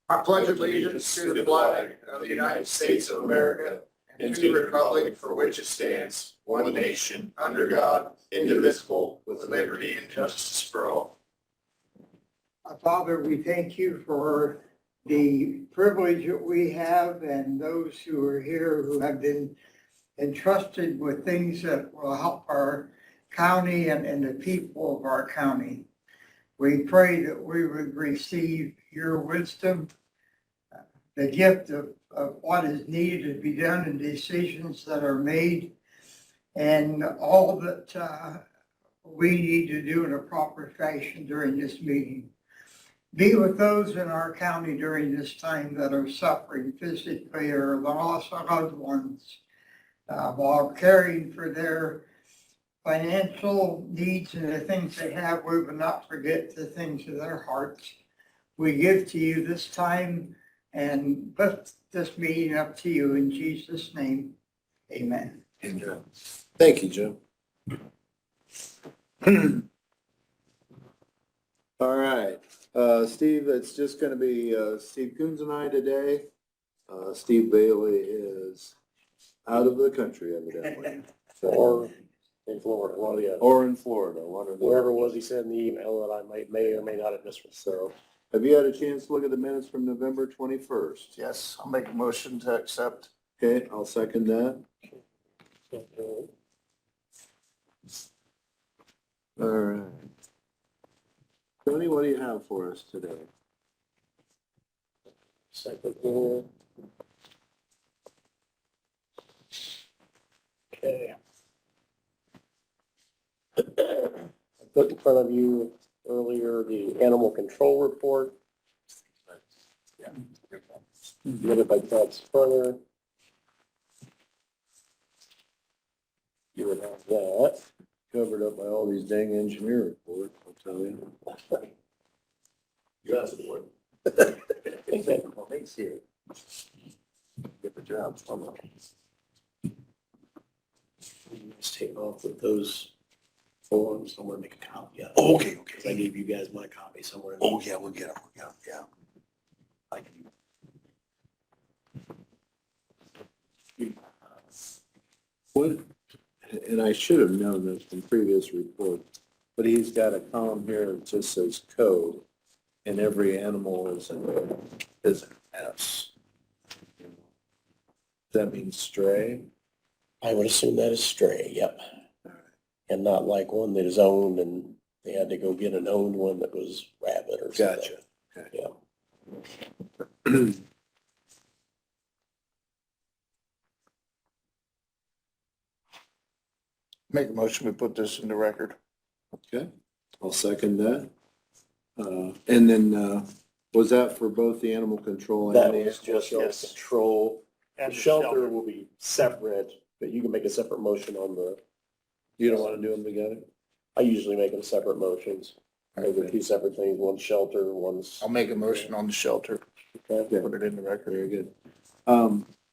I pledge allegiance to the flag of the United States of America and to the republic for which it stands, one nation, under God, indivisible, with liberty and justice for all. Father, we thank you for the privilege that we have and those who are here who have been entrusted with things that will help our county and the people of our county. We pray that we would receive your wisdom, the gift of what is needed to be done and decisions that are made, and all that we need to do in a proper fashion during this meeting. Be with those in our county during this time that are suffering physically or lost loved ones, while caring for their financial needs and the things they have. We will not forget the things of their hearts. We give to you this time and lift this meeting up to you in Jesus' name. Amen. Amen. Thank you, Jim. All right, Steve, it's just going to be Steve Coons and I today. Steve Bailey is out of the country, evidently. Or in Florida, one of the other. Or in Florida, one of the. Wherever it was he said in the email that I may or may not have missed. So, have you had a chance to look at the minutes from November 21st? Yes, I'll make a motion to accept. Okay, I'll second that. All right. Tony, what do you have for us today? Second here. Okay. I put in front of you earlier the animal control report. Submitted by Todd Spurner. You would have that. Covered up by all these dang engineer reports, I'll tell you. You guys would. Thanks here. Get the job. Just take off with those forms. I'm gonna make a copy of it. Oh, okay, okay. I gave you guys my copy somewhere. Oh, yeah, we'll get them, yeah. I can. What, and I should have known this from previous reports, but he's got a column here that just says code, and every animal is an S. Does that mean stray? I would assume that is stray, yep. And not like one that is owned and they had to go get an owned one that was rabbit or something. Gotcha. Okay. Yeah. Make a motion, we put this in the record. Okay, I'll second that. And then, was that for both the animal control and That the? was just Yes. control. And The the shelter shelter. will be separate, but you can make a separate motion on the, You don't want to do them together? I usually make them separate motions. They're Okay. two separate things, one's shelter, one's. I'll make a motion on the shelter, Okay. put it in the record. Very good.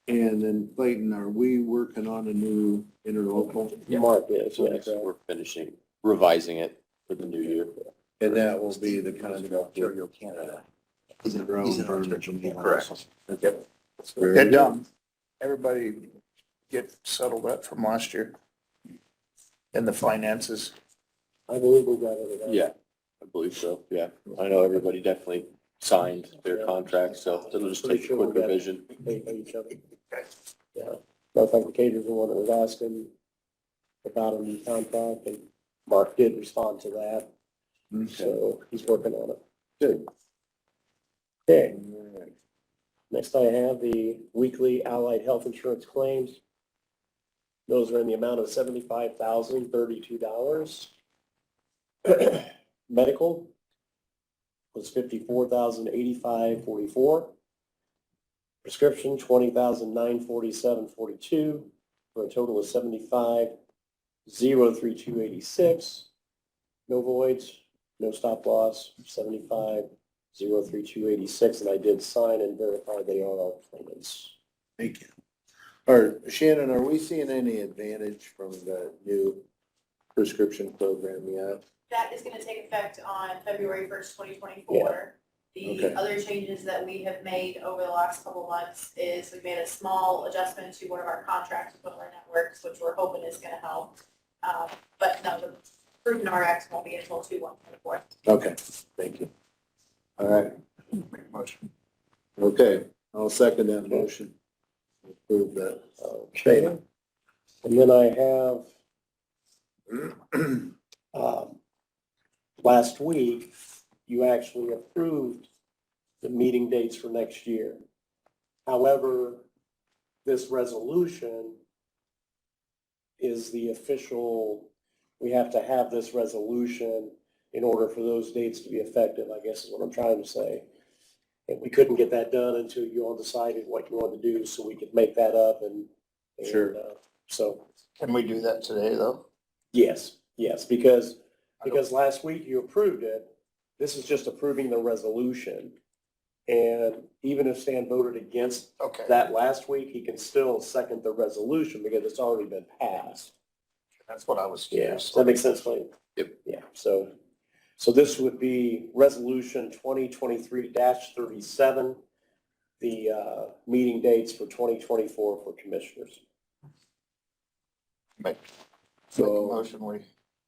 And then Clayton, are we working on a new interlocal? Mark is, Yes, yes. we're finishing, revising it for the new year. And that will be the kind of. Ontario, Canada. He's in Correct. Yep. Good job. Everybody get settled up from last year. And the finances. I believe we got it. Yeah, I believe so, yeah. I know everybody definitely signed their contract, so it'll just take a quick revision. Pay each other. Yeah, I think the caterer's the one that was asking about a new contract, and Mark did respond to that, so he's working on it. Good. Okay, next I have the weekly allied health insurance claims. Those are in the amount of $75,032. Medical was $54,085.44. Prescription, $20,947.42, for a total of $75,032.86. No voids, no stop loss, $75,032.86, and I did sign and verify they are all claimants. Thank you. Shannon, are we seeing any advantage from the new prescription program yet? That is going to take effect on February 1st, 2024. Okay. The other changes that we have made over the last couple months is we made a small adjustment to one of our contracts with our networks, which we're hoping is gonna help. But no, the proven RX won't be until 2/1/24. Okay, thank you. All right, Motion. okay, I'll second that motion. Approve that. Okay. And then I have, last week, you actually approved the meeting dates for next year. However, this resolution is the official, we have to have this resolution in order for those dates to be effective, I guess is what I'm trying to say. And we couldn't get that done until you all decided what you wanted to do, so we could make that up and. Sure. So, Can we do that today, though? yes, because last week you approved it. This is just approving the resolution. And even if Stan voted against Okay. that last week, he can still second the resolution because it's already been passed. That's what I was Yeah, curious. does that make sense, Wayne? Yep. Yeah, so this would be resolution 2023-37, the meeting dates for 2024 for commissioners. Make a So motion, we.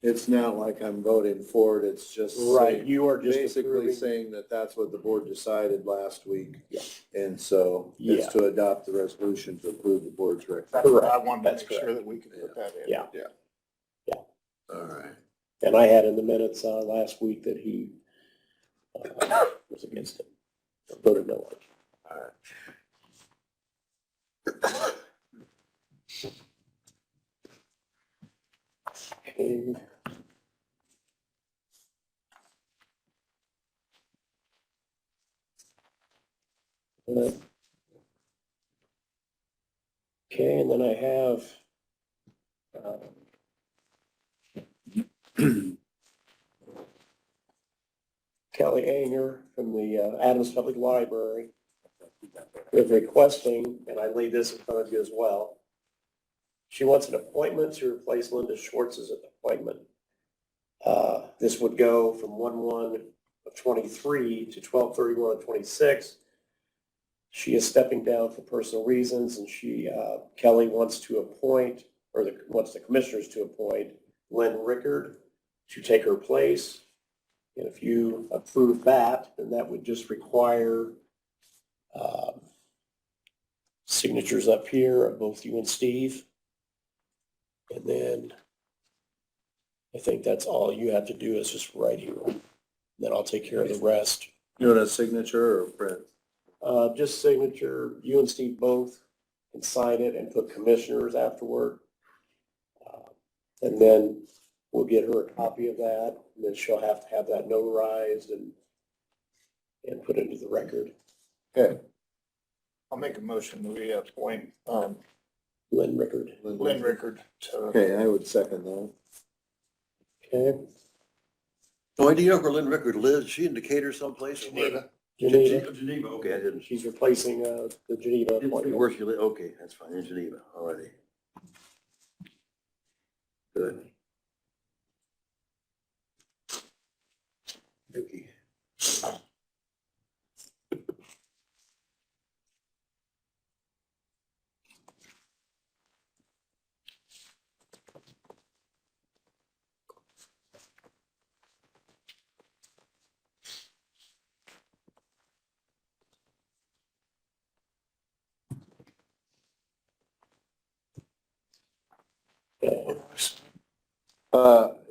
it's not like I'm voting for it, it's just. Right, saying- you are just Basically approving. saying that that's what the board decided last week. Yeah. And so it's to adopt the resolution to approve the board's recommendation. That's what I Correct. wanted That's to make sure correct. that we could put that in. Yeah. All right. And I had in the minutes last week that he was against it, or voted no on it. All right. Okay. Okay, and then I have Kelly Anger from the Adams Public Library is requesting, and I laid this in front of you as well. She wants an appointment to replace Linda Schwartz's appointment. This would go from 1/1/23 to 12/31/26. She is stepping down for personal reasons, and Kelly wants to appoint, or wants the commissioners to appoint Lynn Rickard to take her place. And if you approve that, then that would just require signatures up here of both you and Steve. And then I think that's all you have to do is just write here. Then I'll take care of the rest. You want a signature or a print? Just signature, you and Steve both can sign it and put commissioners afterward. And then we'll get her a copy of that, and then she'll have to have that notarized and put into the record. Okay. I'll make a motion that we appoint, Lynn Rickard. Lynn Rickard to. Okay, I would second that. Okay. Oh, do you know where Lynn Rickard lives? Is she in Decatur someplace? Geneva. Geneva, Geneva, okay, I didn't. she's replacing the Geneva appointment. Where she live, okay, that's fine, in Geneva, alrighty. Good. Vicky.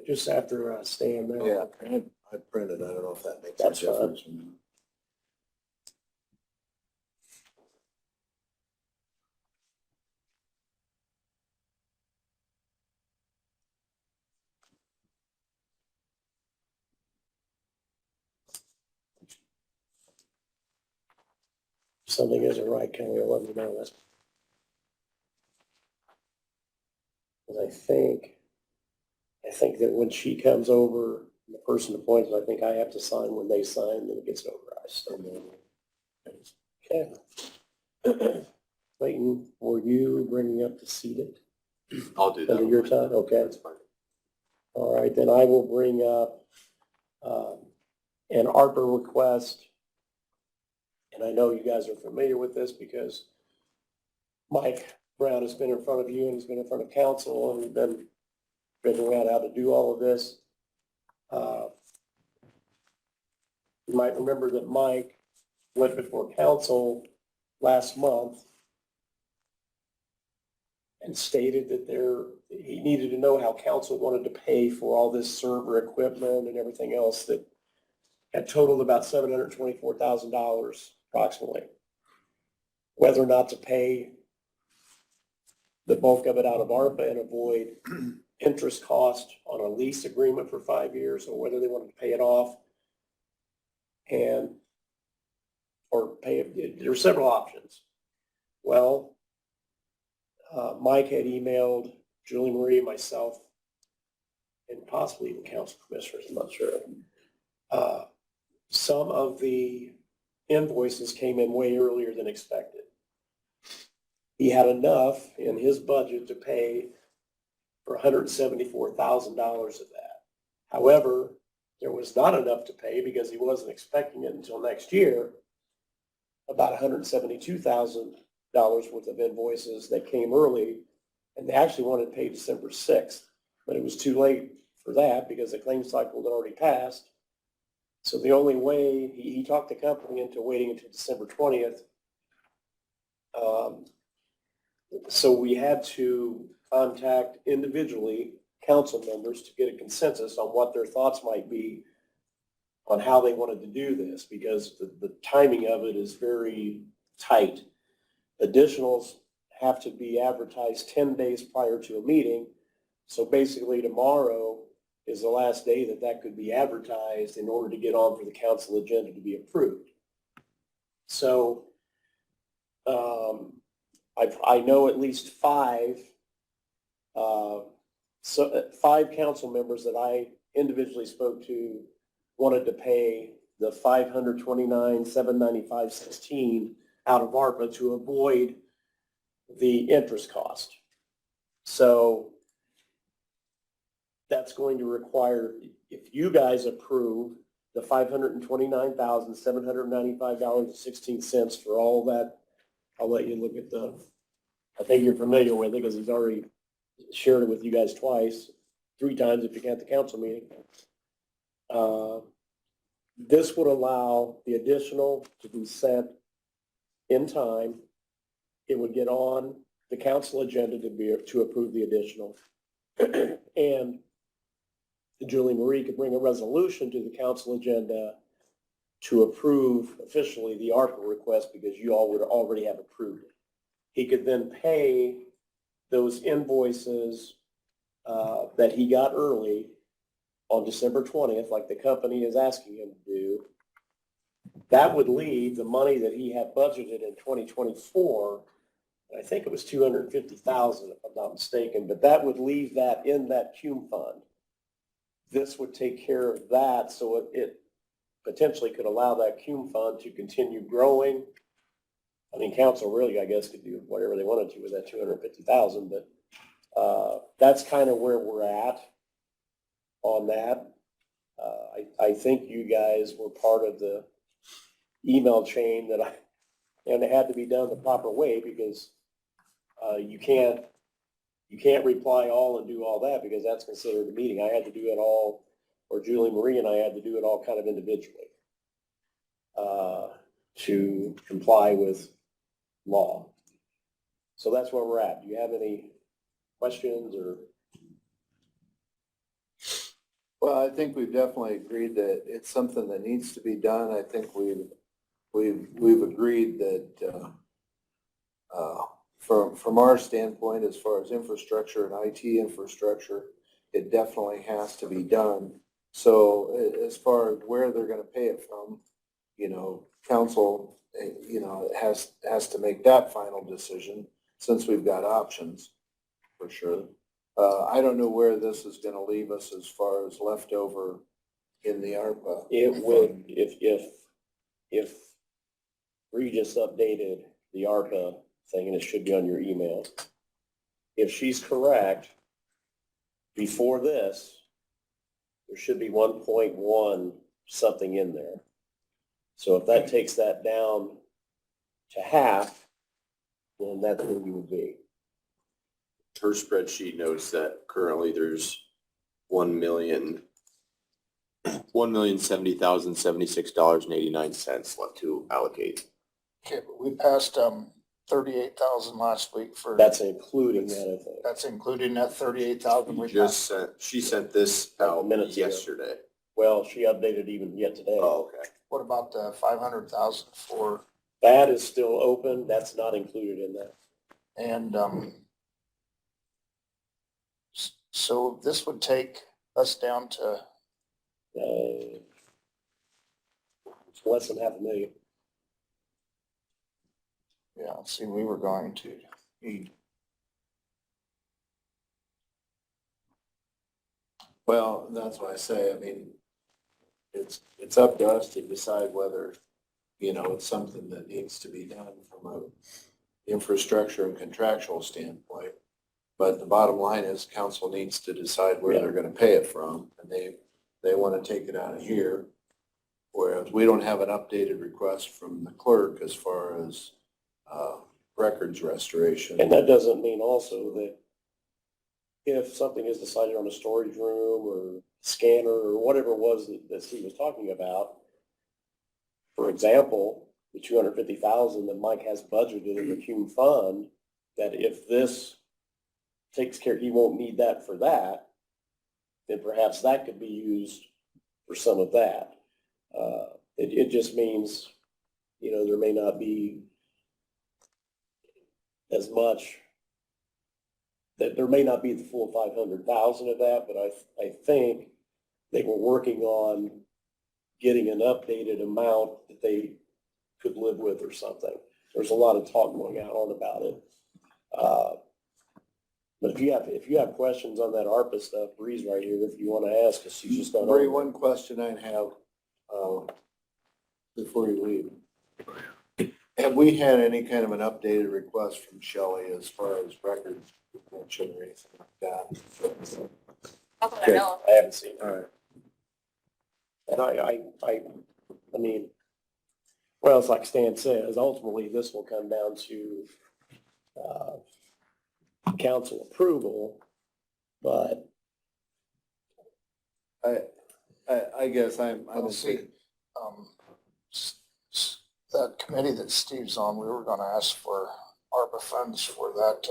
Just after Stan there. Yeah, I printed, I don't know if that makes a That's fine. difference. If something isn't right, Kelly will let me know. That's. Because I think that when she comes over, the person appoints, I think I have to sign when they sign, then it gets notarized. Okay. Clayton, were you bringing up the seated I'll do that. under your time? Okay. That's fine. All right, then I will bring up an ARPA request And I know you guys are familiar with this because Mike Brown has been in front of you and he's been in front of council and we've been figuring out how to do all of this. You might remember that Mike went before council last month and stated that he needed to know how council wanted to pay for all this server equipment and everything else that had totaled about $724,000 approximately. Whether or not to pay the bulk of it out of ARPA and avoid interest cost on a lease agreement for 5 years, or whether they wanted to pay it off or pay it. There were several options. Well, Mike had emailed Julie Marie, myself, and possibly even council commissioners, I'm not sure. Some of the invoices came in way earlier than expected. He had enough in his budget to pay for $174,000 of that. However, there was not enough to pay because he wasn't expecting it until next year. About $172,000 worth of invoices that came early, and they actually wanted to pay December 6th, but it was too late for that because the claim cycle had already passed. So the only way, he talked the company into waiting until December 20th. So we had to contact individually council members to get a consensus on what their thoughts might be on how they wanted to do this, because the timing of it is very tight. Additionals have to be advertised 10 days prior to a meeting. So basically tomorrow is the last day that could be advertised in order to get on for the council agenda to be approved. So I know at least five council members that I individually spoke to wanted to pay the $529,795.16 out of ARPA to avoid the interest cost. So that's going to require, if you guys approve the $529,795.16 for all that, I'll let you look at I think you're familiar with it because he's already shared it with you guys three times if you count the council meeting. This would allow the additional to be sent in time. It would get on the council agenda to approve the additional. And Julie Marie could bring a resolution to the council agenda to approve officially the ARPA request because you all would already have approved it. He could then pay those invoices that he got early on December 20th, like the company is asking him to do. That would leave the money that he had budgeted in 2024, and I think it was $250,000 if I'm not mistaken, but that would leave that in that CUME fund. This would take care of that, so it potentially could allow that CUME fund to continue growing. I mean, council really, I guess, could do whatever they wanted to with that $250,000, but that's kind of where we're at on that. I think you guys were part of the email chain and it had to be done the proper way because you can't reply all and do all that because that's considered a meeting. I had to do it all, or Julie Marie and I had to do it all kind of individually to comply with law. So that's where we're at. Do you have any questions or? Well, I think we've definitely agreed that it's something that needs to be done. I think we've agreed that from our standpoint, as far as infrastructure and IT infrastructure, it definitely has to be done. So as far as where they're going to pay it from, council, has to make that final decision since we've got options for sure. I don't know where this is going to leave us as far as leftover in the ARPA. It would, if Regis updated the ARPA thing, and it should be on your email. If she's correct, before this, there should be 1.1 something in there. So if that takes that down to half, then that's where you would be. Her spreadsheet notes that currently there's $1,070,076.89 left to allocate. Okay, but we passed, 38,000 last week for. That's including that, I think. That's including that 38,000 we passed. She sent this out Minutes ago. yesterday. Well, she updated even yet today. Oh, okay. What about the 500,000 for, That is still open. That's not included in that. and, so this would take us down to, It's less than $500,000. yeah, let's see, we were going to need. Well, that's why I say, I mean, it's up to us to decide whether, you know, it's something that needs to be done from a infrastructure and contractual standpoint. But the bottom line is council needs to decide where they're gonna pay it from, and they wanna take it out of here. Whereas we don't have an updated request from the clerk as far as, records restoration. And that doesn't mean also that if something is decided on a storage room or scanner or whatever it was that Steve was talking about, for example, the 250,000 that Mike has budgeted in the Cume fund, that if this takes care, he won't need that for that, then perhaps that could be used for some of that. It just means, you know, there may not be as much, that there may not be the full 500,000 of that, but I think they were working on getting an updated amount that they could live with or something. There's a lot of talk going on about it. But if you have questions on that ARPA stuff, Bree's right here if you want to ask us. She's just not Bree, on. one question I have, before you leave. Have we had any kind of an updated request from Shelley as far as records retention or anything like that? Not that I know of. I haven't seen it. All right. And I mean, well, it's like Stan says, ultimately this will come down to, council approval, but I guess I'm Let's see, that committee that Steve's on, we were gonna ask for ARPA funds for that,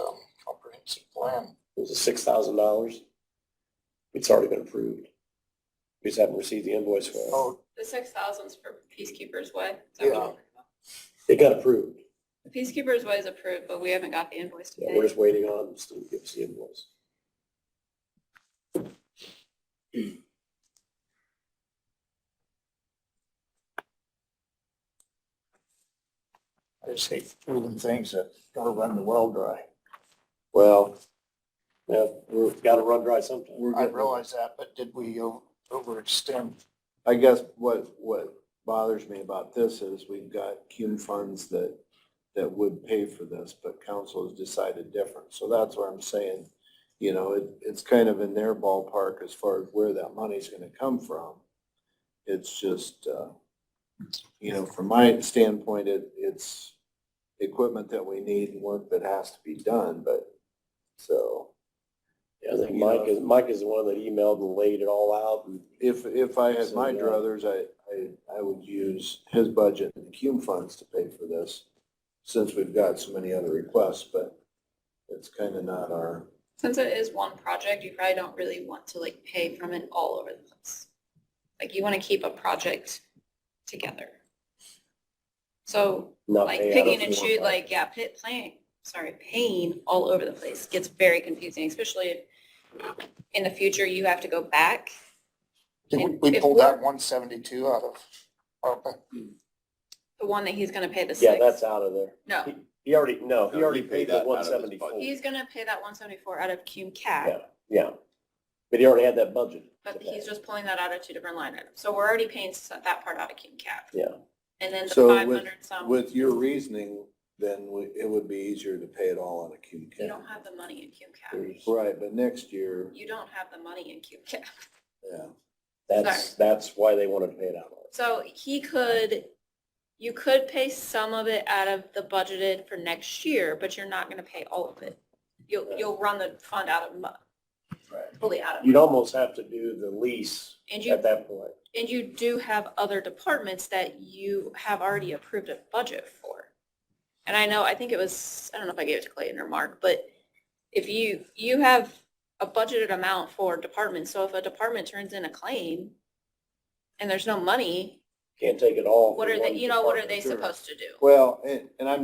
comprehensive plan. it was $6,000. It's already been approved. We just haven't received the invoice for it. Oh, The 6,000's for Peacekeepers Way. Yeah. It got approved. The Peacekeepers Way is approved, but we haven't got the invoice to Yeah, pay. we're just waiting on Steve to give us the invoice. I just hate proving things that gotta run the well dry. Well, Yeah, we've got to run dry sometime. we're I getting, realize that, but did we overextend? I guess what bothers me about this is we've got Cume funds that would pay for this, but council has decided different. So that's where I'm saying, you know, it's kind of in their ballpark as far as where that money's gonna come from. It's just, you know, from my standpoint, it's equipment that we need and work that has to be done, but, so. Yeah, I think You know, Mike is the one that emailed and laid it all out. And If I had So, my yeah. druthers, I would use his budget and the Cume funds to pay for this, since we've got so many other requests, but it's kind of not our, Since it is one project, you probably don't really want to like pay from it all over the place. Like you want to keep a project together. So not like pay out picking of and four or shoot, five. like, yeah, paying all over the place gets very confusing, especially if in the future you have to go back. We If pulled we're- that 172 out of ARPA. The one that he's gonna pay the Yeah, six. that's out of there. No, He already he paid paid the that out of his 174. budget. he's gonna pay that 174 out of Cume cap, Yeah. But he already had that budget. but he's just pulling that out of two different line items. So we're already paying that part out of Cume cap. Yeah. And then the So 500 some, with your reasoning, then it would be easier to pay it all on a Cume you cap. don't have the money in Cume cap. Right, but next year, You don't have the money in Cume cap. yeah, That's why they wanted to pay it out. So he could you could pay some of it out of the budgeted for next year, but you're not gonna pay all of it. You'll run the fund out of, fully out of. You'd almost have to do the lease And you, at that point. and you do have other departments that you have already approved a budget for. And I know, I think it was, I don't know if I gave it to Clayton or Mark, but if you have a budgeted amount for departments, so if a department turns in a claim and there's no money, Can't take it all. what from are they, one what are they department. supposed to do? Well, and I'm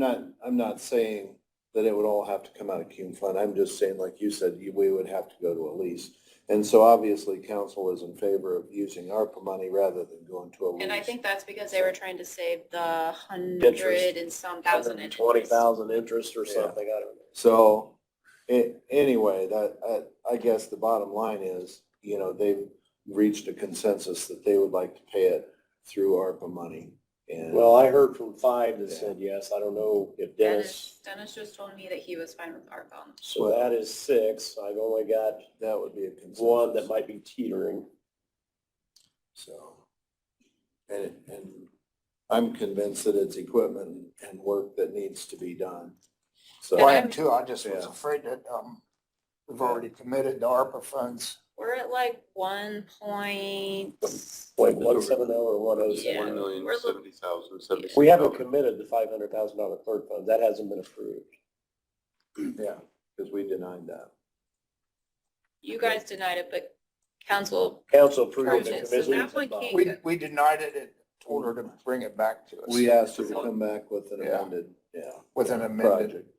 not saying that it would all have to come out of CUME fund. I'm just saying, like you said, we would have to go to a lease. And so obviously council is in favor of using ARPA money rather than going to a lease. And I think that's because they were trying to save the 100 and some thousand interest. 20,000 interest or Yeah. something, I don't know. So, anyway, I guess the bottom line is, they've reached a consensus that they would like to pay it through ARPA money. And Well, I heard from 5 that Yeah. said yes. I don't know if Dennis, Dennis just told me that he was fine with our phone. so that is 6. I've only got that would be a consensus. one that might be teetering. So, and I'm convinced that it's equipment and work that needs to be done. So, I am too. I just was Yeah. afraid that, we've already committed to ARPA funds. We're at like 1 Wait, 170 or Yeah. 107? We're look- 1,070,000. We haven't committed the $500,000 clerk fund. That hasn't been approved. yeah, because we denied that. You guys denied it, but council Council approved approved it. it, so Commission that one said no. can't. We denied it and told her to bring it back to us. We asked her to come back with an Yeah. amended, With an amended. project.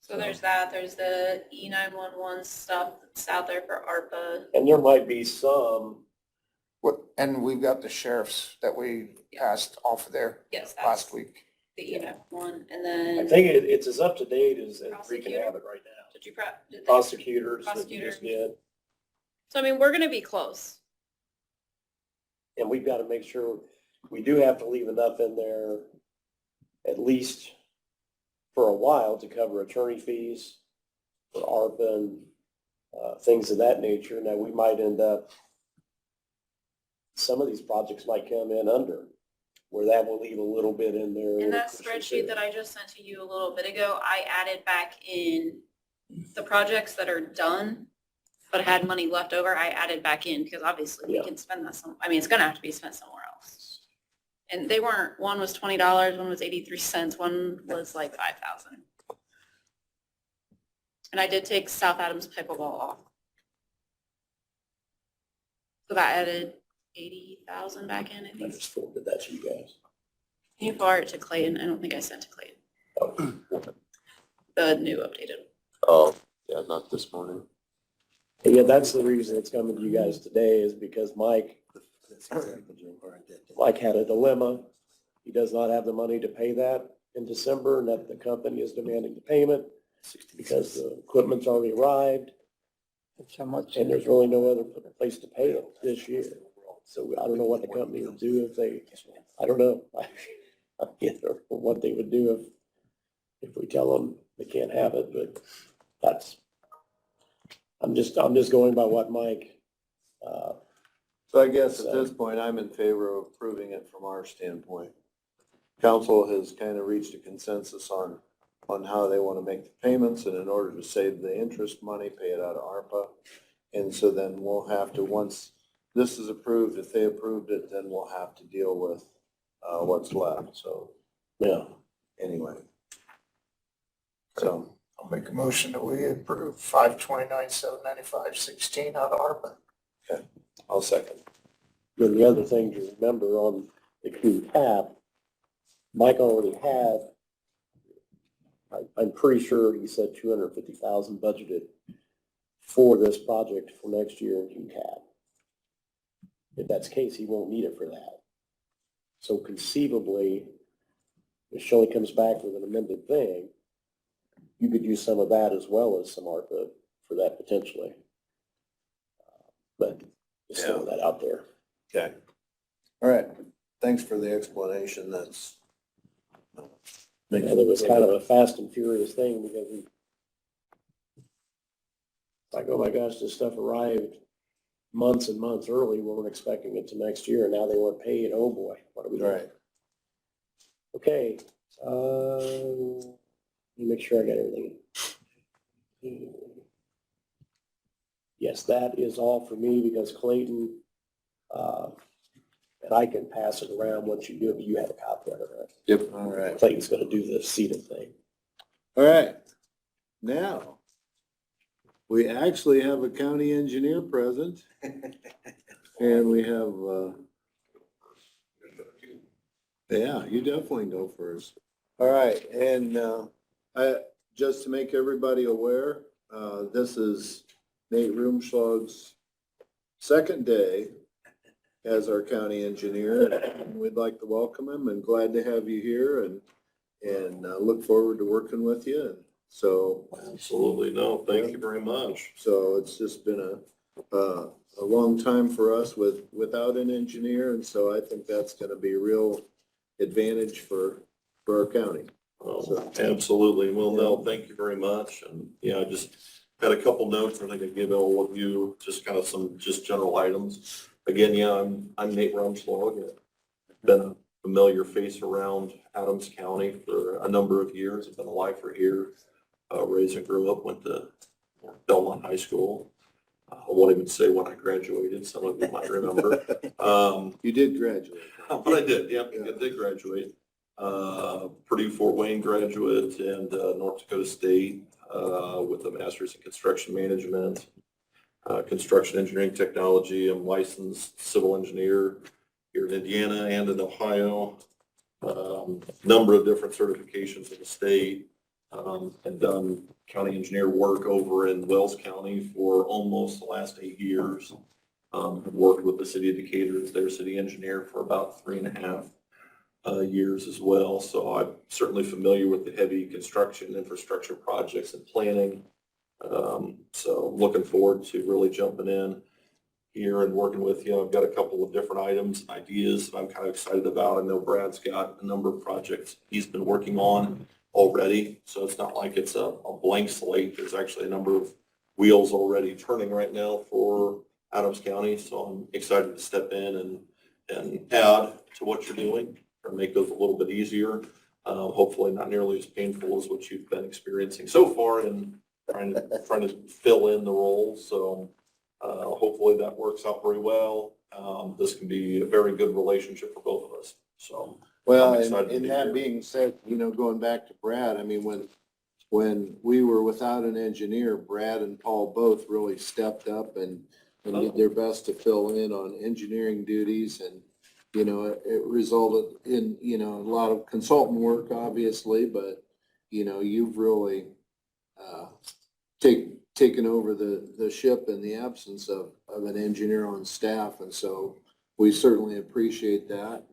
So there's that, there's the E911 stuff that's out there for ARPA. And there might be some, And we've got the sheriffs that we passed off of there Yes, last that's week. the E911, and I then, think it's as up to date as we can Prosecutor? have it right now. did you, did they? Prosecutors that you just Prosecutor. did. So I mean, we're gonna be close. And we've got to make sure, we do have to leave enough in there at least for a while to cover attorney fees for ARPA and things of that nature. Now, we might end up, some of these projects might come in under, where that will leave a little bit in there. In that spreadsheet that I just sent to you a little bit ago, I added back in the projects that are done, but had money left over, I added back in, because obviously we Yeah. can spend that I mean, it's gonna have to be spent somewhere else. And they weren't, one was $20, one was 83 cents, one was like 5,000. And I did take South Adams pickleball off. So that added 80,000 back in, I I think. just forwarded that to you guys. Can you forward it to Clayton? I don't think I sent to Clayton. The new updated. Oh, yeah, not this morning. Yeah, that's the reason it's coming to you guys today, is because Mike had a dilemma. He does not have the money to pay that in December, and that the company is demanding the payment because the equipment's already arrived, It's so much. and there's really no other place to pay it this year. So I don't know what the company would do if they, I don't know. I don't know what they would do if we tell them they can't have it, but that's, I'm just going by what Mike, So I guess at this point, I'm in favor of approving it from our standpoint. Council has kind of reached a consensus on how they want to make the payments, and in order to save the interest money, pay it out of ARPA. And so then we'll have to, once this is approved, if they approved it, then we'll have to deal with what's left. So yeah. anyway. So, I'll make a motion that we approve 529,795.16 out of ARPA. I'll second. Then the other thing to remember on the Q cap, Mike already had, I'm pretty sure he said 250,000 budgeted for this project for next year in Q cap. If that's the case, he won't need it for that. So conceivably, if Shelley comes back with an amended thing, you could use some of that as well as some ARPA for that potentially. But just throwing that out there. Okay. All right. Thanks for the explanation. That's. And it was kind of a fast and furious thing because like, oh my gosh, this stuff arrived months and months early. We weren't expecting it to next year. And now they want paid. Oh boy, what are we doing? Right. Okay, let me make sure I got everything. Yes, that is all for me because Clayton, and I can pass it around once you do it, but you have a copy of it, right? Yep. All right. Clayton's gonna do the seating thing. All right. Now, we actually have a county engineer present. And we have, yeah, you definitely go first. All right, and, just to make everybody aware, this is Nate Roomschlag's second day as our county engineer. And we'd like to welcome him and glad to have you here and look forward to working with you. And so, Absolutely. No, thank you very much. so it's just been a long time for us without an engineer, and so I think that's gonna be a real advantage for our county. Oh, absolutely. Well, no, thank you very much. And yeah, I just had a couple notes. I think I gave all of you just kind of some just general items. Again, yeah, I'm Nate Rumschlag. I've been a familiar face around Adams County for a number of years. I've been a lifer here, raised and grew up, went to Belmont High School. I won't even say when I graduated. Some of you might remember. You did graduate. But I did, yep, I did graduate. Purdue Fort Wayne graduate and North Dakota State with a master's in construction management, construction engineering technology. I'm licensed civil engineer here in Indiana and in Ohio. Number of different certifications in the state, and done county engineer work over in Wells County for almost the last 8 years. Worked with the city of Decatur as their city engineer for about 3.5 years as well. So I'm certainly familiar with the heavy construction infrastructure projects and planning. So looking forward to really jumping in here and working with you. I've got a couple of different items and ideas that I'm kind of excited about. I know Brad's got a number of projects he's been working on already. So it's not like it's a blank slate. There's actually a number of wheels already turning right now for Adams County. So I'm excited to step in and add to what you're doing or make those a little bit easier. Hopefully not nearly as painful as what you've been experiencing so far in trying to fill in the role. So hopefully that works out very well. This can be a very good relationship for both of us. So Well, I'm excited to and be that here. being said, going back to Brad, I mean, when we were without an engineer, Brad and Paul both really stepped up and did their best to fill in on engineering duties. And, it resulted in, a lot of consultant work, obviously, but, you've really taken over the ship in the absence of an engineer on staff. And so we certainly appreciate that.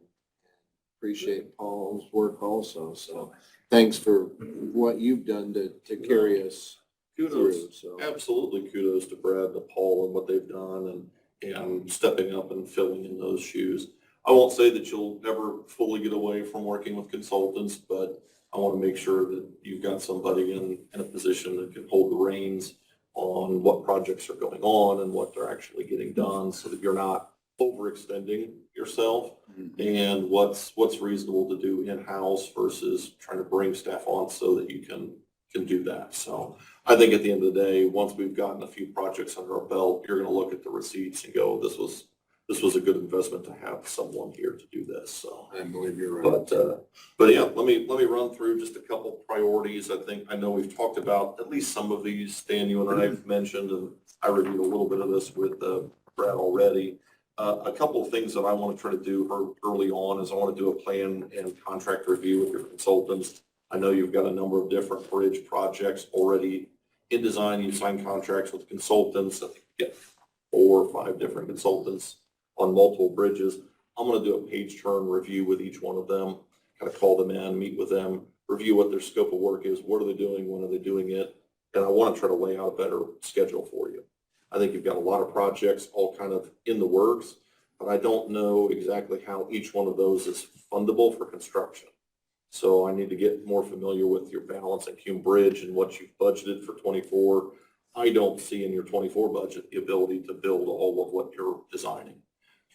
Appreciate Paul's work also. So thanks for what you've done to carry us through. Kudos, So absolutely kudos to Brad and Paul and what they've done and stepping up and filling in those shoes. I won't say that you'll ever fully get away from working with consultants, but I want to make sure that you've got somebody in a position that can hold the reins on what projects are going on and what they're actually getting done so that you're not overextending yourself and what's reasonable to do in-house versus trying to bring staff on so that you can do that. So I think at the end of the day, once we've gotten a few projects under our belt, you're going to look at the receipts and go, this was a good investment to have someone here to do this. So I believe you're right. but yeah, let me run through just a couple priorities. I know we've talked about at least some of these. Dan, you and I have mentioned, and I reviewed a little bit of this with Brad already. A couple of things that I want to try to do early on is I want to do a plan and contract review with your consultants. I know you've got a number of different bridge projects already in design. You signed contracts with consultants. I think you get 4 or 5 different consultants on multiple bridges. I'm going to do a page turn review with each one of them, kind of call them in, meet with them, review what their scope of work is, what are they doing, when are they doing it, and I want to try to lay out a better schedule for you. I think you've got a lot of projects all kind of in the works, but I don't know exactly how each one of those is fundable for construction. So I need to get more familiar with your balance at Hume Bridge and what you've budgeted for 24. I don't see in your 24 budget the ability to build all of what you're designing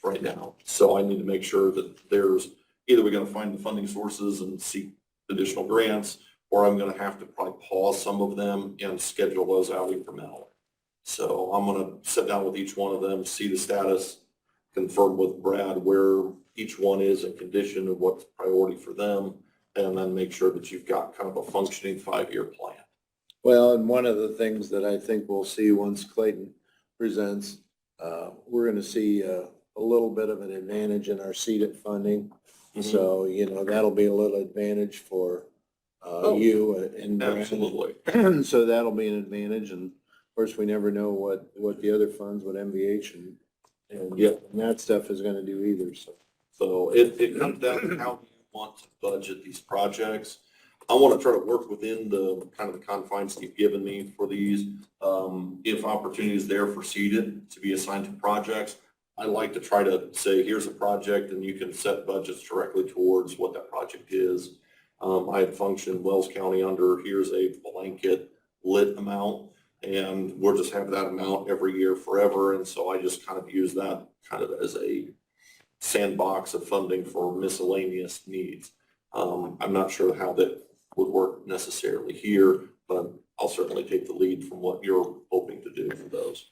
right now. So I need to make sure that there's either we're gonna find the funding sources and seek additional grants, or I'm gonna have to probably pause some of them and schedule those out incrementally. So I'm gonna sit down with each one of them, see the status, confirm with Brad where each one is in condition of what's priority for them, and then make sure that you've got kind of a functioning 5-year plan. Well, and one of the things that I think we'll see once Clayton presents, we're gonna see a little bit of an advantage in our seeded funding. So, you know, that'll be a little advantage for you and Brad. Absolutely. So that'll be an advantage, and of course, we never know what the other funds, what MVH and Yeah. and that stuff is gonna do either, so. So it comes down to how you want to budget these projects. I want to try to work within the kind of the confines you've given me for these. If opportunity is there for seeded to be assigned to projects, I like to try to say, here's a project and you can set budgets directly towards what that project is. I have functioned Wells County under, here's a blanket lit amount, and we'll just have that amount every year forever. And so I just kind of use that kind of as a sandbox of funding for miscellaneous needs. I'm not sure how that would work necessarily here, but I'll certainly take the lead from what you're hoping to do for those.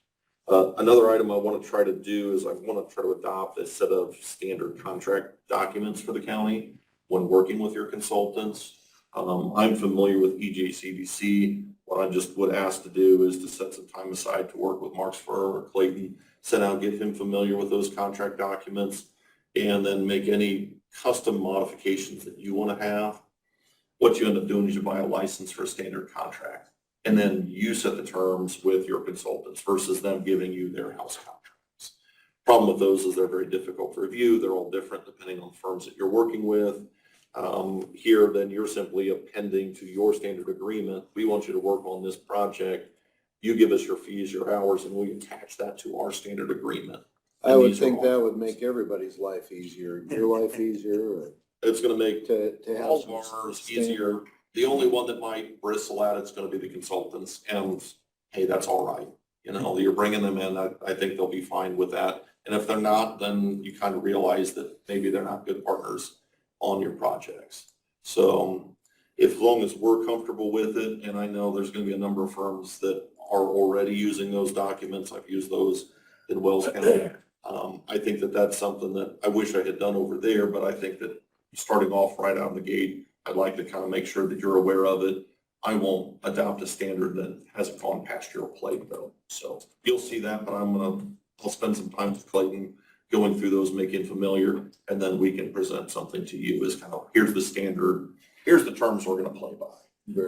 Another item I want to try to do is I want to try to adopt a set of standard contract documents for the county when working with your consultants. I'm familiar with EJCDC. What I just would ask to do is to set some time aside to work with Mark's firm or Clayton, sit down, get him familiar with those contract documents, and then make any custom modifications that you want to have. What you end up doing is you buy a license for a standard contract, and then you set the terms with your consultants versus them giving you their house contracts. Problem with those is they're very difficult to review. They're all different depending on the firms that you're working with. Here, then you're simply appending to your standard agreement. We want you to work on this project. You give us your fees, your hours, and we attach that to our standard agreement. I would think that would make everybody's life easier, your life easier, It's going to make to have. all some of ours standard- easier. The only one that might bristle at it's going to be the consultants, and hey, that's all right. You know, you're bringing them in. I think they'll be fine with that. And if they're not, then you kind of realize that maybe they're not good partners on your projects. So as long as we're comfortable with it, and I know there's going to be a number of firms that are already using those documents. I've used those in Wells County. I think that that's something that I wish I had done over there, but I think that starting off right out of the gate, I'd like to kind of make sure that you're aware of it. I won't adopt a standard that hasn't gone past your plate though. So you'll see that, but I'll spend some time with Clayton going through those, making familiar, and then we can present something to you as kind of, here's the standard, here's the terms we're going to play by.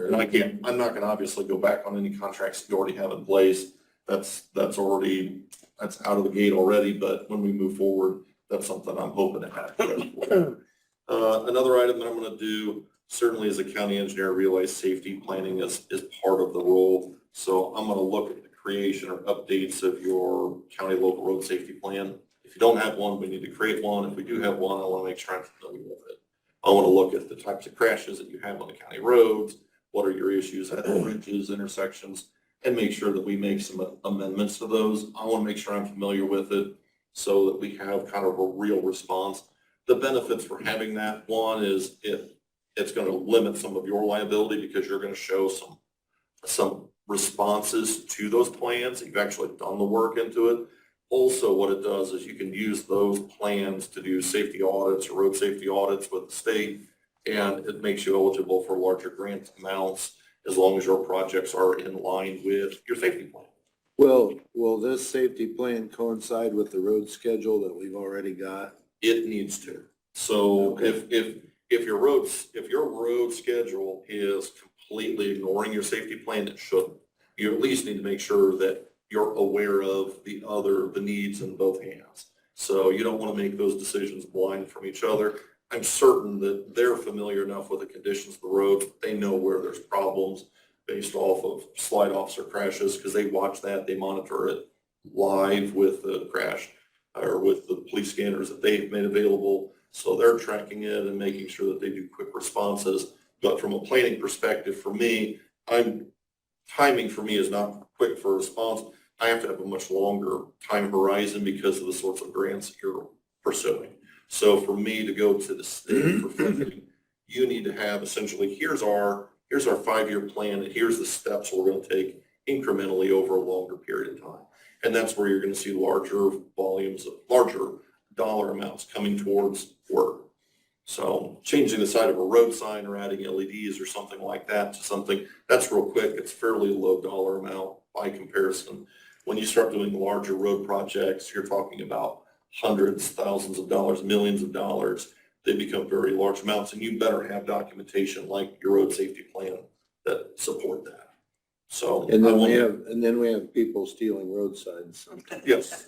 And I'm not going to obviously go back on any contracts that you already have in place. That's out of the gate already, but when we move forward, that's something I'm hoping to have. Another item that I'm going to do, certainly as a county engineer, I realize safety planning is part of the role. So I'm going to look at the creation or updates of your county local road safety plan. If you don't have one, we need to create one. If we do have one, I want to make sure I'm familiar with it. I want to look at the types of crashes that you have on the county roads. What are your issues at bridges, intersections, and make sure that we make some amendments to those. I want to make sure I'm familiar with it so that we have kind of a real response. The benefits for having that, one is it's going to limit some of your liability because you're going to show some responses to those plans. You've actually done the work into it. Also, what it does is you can use those plans to do safety audits or road safety audits with the state, and it makes you eligible for larger grant amounts as long as your projects are in line with your safety plan. Will this safety plan coincide with the road schedule that we've already got? It needs to. So Okay. if your road schedule is completely ignoring your safety plan, it shouldn't. You at least need to make sure that you're aware of the needs in both hands. So you don't want to make those decisions blind from each other. I'm certain that they're familiar enough with the conditions of the road. They know where there's problems based off of slide offs or crashes because they watch that, they monitor it live with the crash or with the police scanners that they've made available. So they're tracking it and making sure that they do quick responses. But from a planning perspective, for me, timing for me is not quick for a response. I have to have a much longer time horizon because of the sorts of grants that you're pursuing. So for me to go to the state for funding, you need to have essentially, here's our 5-year plan, and here's the steps we're going to take incrementally over a longer period of time. And that's where you're going to see larger volumes of larger dollar amounts coming towards work. So changing the side of a road sign or adding LEDs or something like that to something, that's real quick. It's fairly low dollar amount by comparison. When you start doing larger road projects, you're talking about hundreds, thousands of dollars, millions of dollars. They become very large amounts, and you better have documentation like your road safety plan that support that. So. And then we have people stealing road signs sometimes. Yes,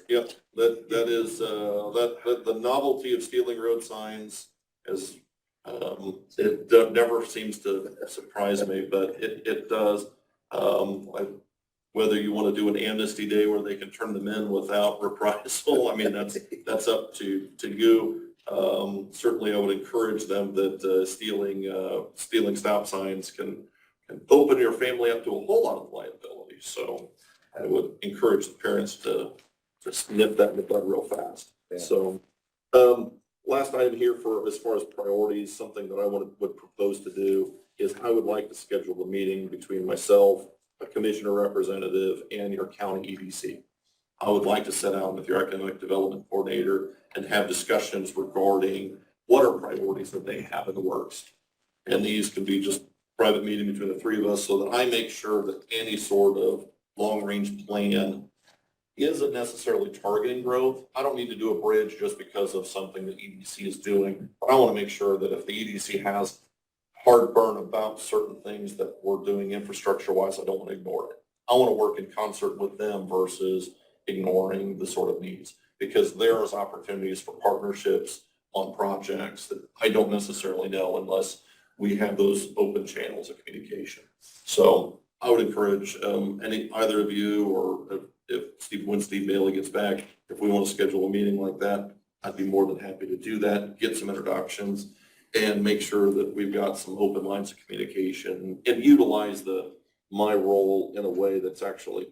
that is, the novelty of stealing road signs is, it never seems to surprise me, but it does. Whether you want to do an amnesty day where they can turn them in without reprisal, I mean, that's up to you. Certainly I would encourage them that, stealing stop signs can open your family up to a whole lot of liability. So I would encourage the parents to nip that in the bud real fast. Yeah. So, last item here for, as far as priorities, something that I would propose to do is I would like to schedule a meeting between myself, a commissioner representative, and your county EDC. I would like to sit down with your economic development coordinator and have discussions regarding what are priorities that they have in the works. And these can be just private meeting between the three of us so that I make sure that any sort of long-range plan isn't necessarily targeting growth. I don't need to do a bridge just because of something that EDC is doing, but I want to make sure that if the EDC has heartburn about certain things that we're doing infrastructure-wise, I don't want to ignore it. I want to work in concert with them versus ignoring the sort of needs, because there's opportunities for partnerships on projects that I don't necessarily know unless we have those open channels of communication. So I would encourage either of you, or when Steve Bailey gets back, if we want to schedule a meeting like that, I'd be more than happy to do that, get some introductions, and make sure that we've got some open lines of communication and utilize my role in a way that's actually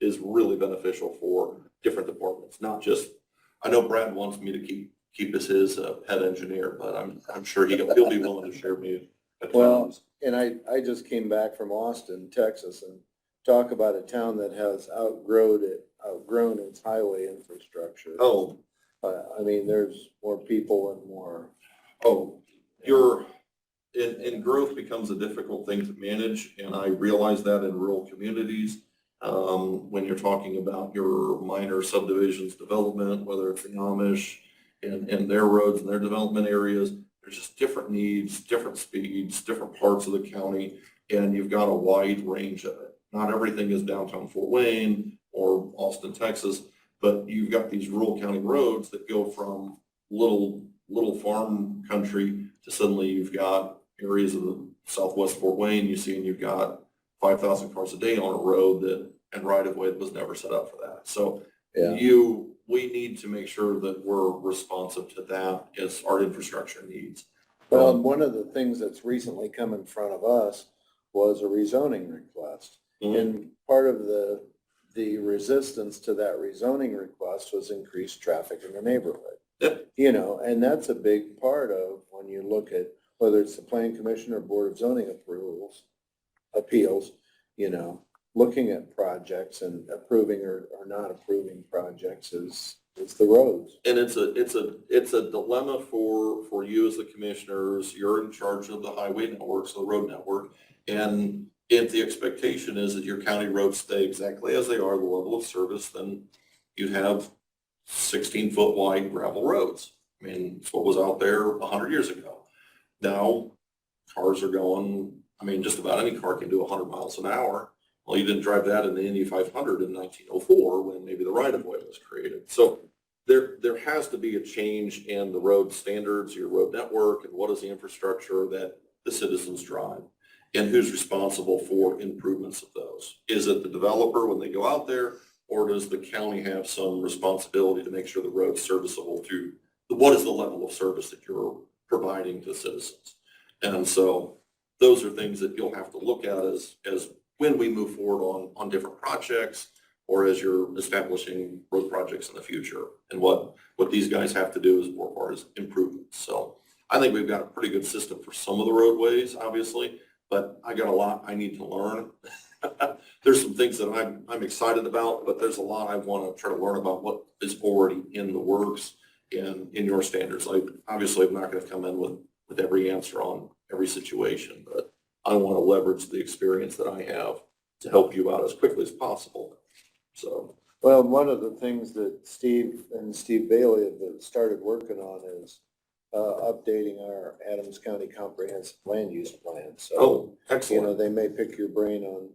is really beneficial for different departments, not just, I know Brad wants me to keep as his head engineer, but I'm sure he'll be willing to share me at Well, times. and I just came back from Austin, Texas, and talk about a town that has outgrown its highway infrastructure. Oh, I mean, there's more people and more. and growth becomes a difficult thing to manage, and I realize that in rural communities. When you're talking about your minor subdivisions development, whether it's the Amish and their roads and their development areas, there's just different needs, different speeds, different parts of the county, and you've got a wide range of it. Not everything is downtown Fort Wayne or Austin, Texas, but you've got these rural county roads that go from little farm country to suddenly you've got areas of the southwest Fort Wayne you see, and you've got 5,000 cars a day on a road and right of way that was never set up for that. So we need to make sure that we're responsive to that as our infrastructure needs. Well, one of the things that's recently come in front of us was a rezoning request. Mhm. And part of the resistance to that rezoning request was increased traffic in the neighborhood. Yep. You know, and that's a big part of when you look at whether it's the Plan Commission or Board of Zoning appeals, you know, looking at projects and approving or not approving projects is the roads. And it's a dilemma for you as the commissioners. You're in charge of the highway network, so the road network. And if the expectation is that your county roads stay exactly as they are, the level of service, then you have 16-foot wide gravel roads. I mean, it's what was out there 100 years ago. Now, cars are going, I mean, just about any car can do 100 miles an hour. Well, you didn't drive that in the Indy 500 in 1904 when maybe the right-of-way was created. So there has to be a change in the road standards, your road network, and what is the infrastructure that the citizens drive, and who's responsible for improvements of those. Is it the developer when they go out there, or does the county have some responsibility to make sure the road's serviceable through, what is the level of service that you're providing to citizens? And so those are things that you'll have to look at as when we move forward on different projects, or as you're establishing road projects in the future. And what these guys have to do is more far as improvements. So I think we've got a pretty good system for some of the roadways, obviously, but I got a lot I need to learn. There's some things that I'm excited about, but there's a lot I want to try to learn about what is already in the works and in your standards. Like, obviously, I'm not going to come in with every answer on every situation, but I want to leverage the experience that I have to help you out as quickly as possible. So, Well, one of the things that Steve and Steve Bailey have started working on is updating our Adams County Comprehensive Land Use Plan. So, oh, you excellent. know, they may pick your brain on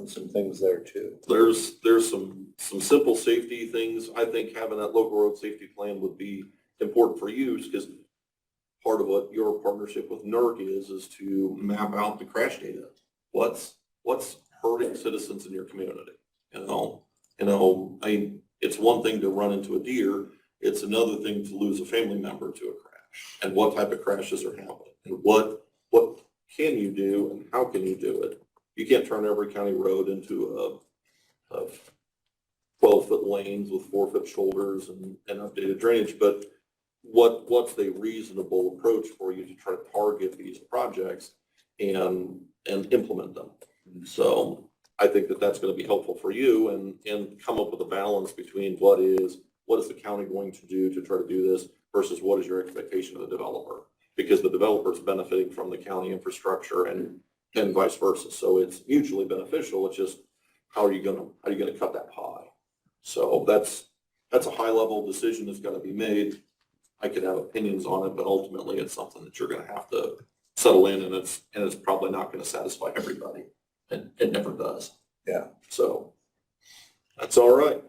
some things there too. There's some simple safety things. I think having that local road safety plan would be important for you, because part of what your partnership with NERC is to map out the crash data. What's hurting citizens in your community? It's one thing to run into a deer. It's another thing to lose a family member to a crash, and what type of crashes are happening, and what can you do and how can you do it? You can't turn every county road into a 12-foot lanes with 4-foot shoulders and updated drainage, but what's the reasonable approach for you to try to target these projects and implement them? So I think that's going to be helpful for you, and come up with a balance between what is the county going to do to try to do this versus what is your expectation of the developer, because the developer is benefiting from the county infrastructure and vice versa. So it's mutually beneficial. It's just how are you going to cut that pie? So that's a high level decision that's got to be made. I could have opinions on it, but ultimately it's something that you're going to have to settle in, and it's probably not going to satisfy everybody, and it never does. Yeah. So that's all right.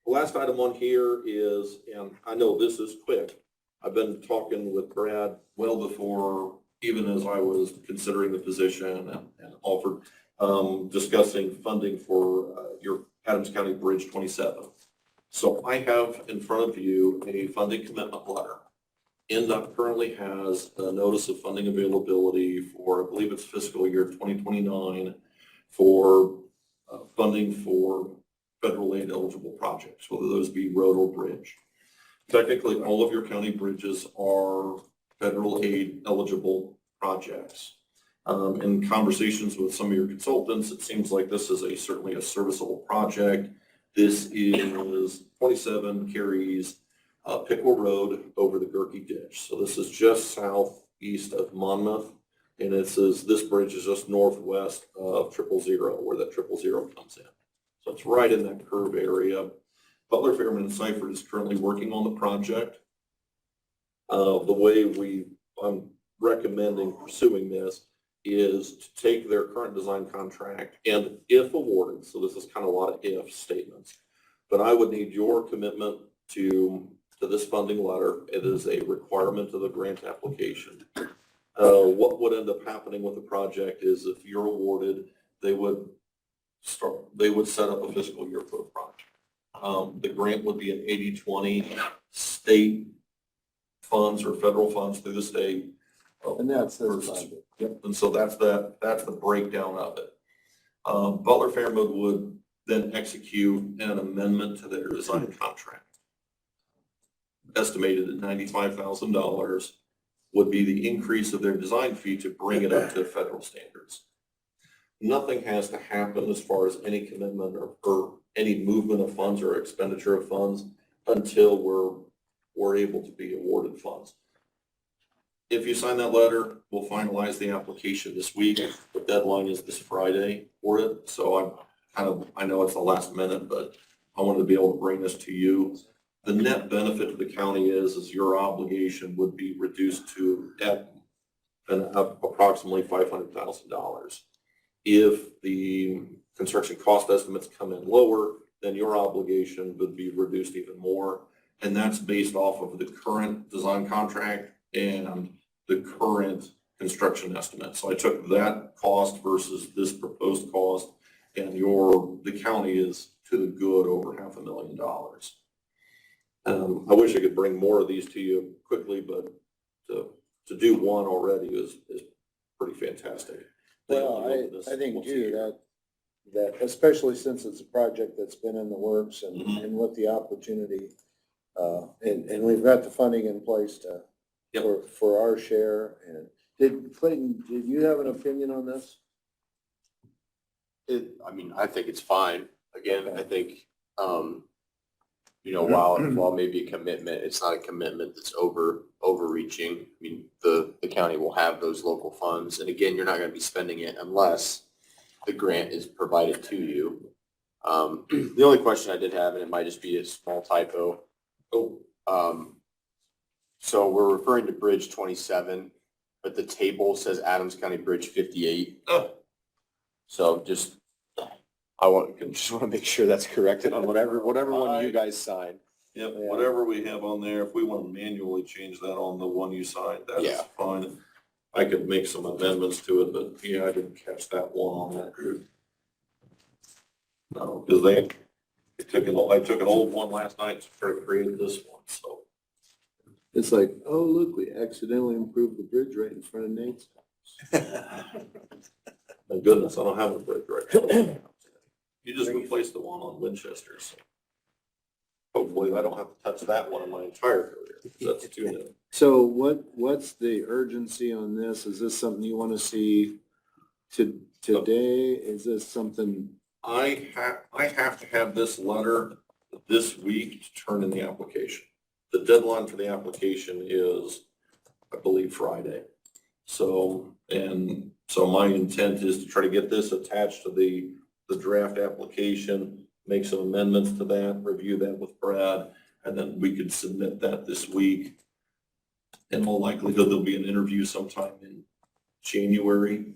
Last item on here is, and I know this is quick, I've been talking with Brad well before, even as I was considering the position and offered, discussing funding for your Adams County Bridge 27. So I have in front of you a funding commitment letter. NDOT currently has a notice of funding availability for, I believe it's fiscal year 2029, for funding for federal aid eligible projects, whether those be road or bridge. Technically, all of your county bridges are federal aid eligible projects. In conversations with some of your consultants, it seems like this is certainly a serviceable project. This is 27 carries Pickle Road over the Gerke Ditch. So this is just southeast of Monmouth, and this bridge is just northwest of 000, where that 000 comes in. So it's right in that curve area. Butler, Fairman, and Seifert is currently working on the project. The way I'm recommending pursuing this is to take their current design contract and, if awarded, so this is kind of a lot of if statements, but I would need your commitment to this funding letter. It is a requirement of the grant application. What would end up happening with the project is, if you're awarded, they would set up a fiscal year for the project. The grant would be an 80-20 state funds or federal funds through the state. And that's their versus- budget. Yep, and so that's the breakdown of it. Butler Fairmont would then execute an amendment to their design contract. Estimated at $95,000 would be the increase of their design fee to bring it up to federal standards. Nothing has to happen as far as any commitment or any movement of funds or expenditure of funds until we're able to be awarded funds. If you sign that letter, we'll finalize the application this week. The deadline is this Friday for it. So I know it's the last minute, but I wanted to be able to bring this to you. The net benefit to the county is your obligation would be reduced to approximately $500,000. If the construction cost estimates come in lower, then your obligation would be reduced even more. And that's based off of the current design contract and the current construction estimate. So I took that cost versus this proposed cost, and the county is to the good over $500,000. I wish I could bring more of these to you quickly, but to do one already is pretty fantastic. Well, I think too, that, especially since it's a project that's been in the works and, Mhm. and with the opportunity. And we've got the funding in place to, Yep. for our share. And Clayton, did you have an opinion on this? I mean, I think it's fine. Again, Okay. I think, while maybe a commitment, it's not a commitment that's overreaching. I mean, the county will have those local funds. And again, you're not going to be spending it unless the grant is provided to you. The only question I did have, and it might just be a small typo. So we're referring to Bridge 27, but the table says Adams County Bridge 58. Oh. So just want to make sure that's corrected on whatever one you guys sign. Yep, whatever we have on there, if we want to manually change that on the one you signed, that's Yeah. fine. I could make some amendments to it, but yeah, I didn't catch that one on that group. No, because I took an old one last night to create this one, so. It's like, oh, look, we accidentally improved the bridge right in front of Nate's. Thank goodness, I don't have a bridge right now. You just replaced the one on Winchester, so. Hopefully I don't have to touch that one in my entire career, 'cause that's too new. So what's the urgency on this? Is this something you want to see today? Is this something? I have to have this letter this week to turn in the application. The deadline for the application is, I believe, Friday. So my intent is to try to get this attached to the draft application, make some amendments to that, review that with Brad, and then we could submit that this week. In all likelihood, there'll be an interview sometime in January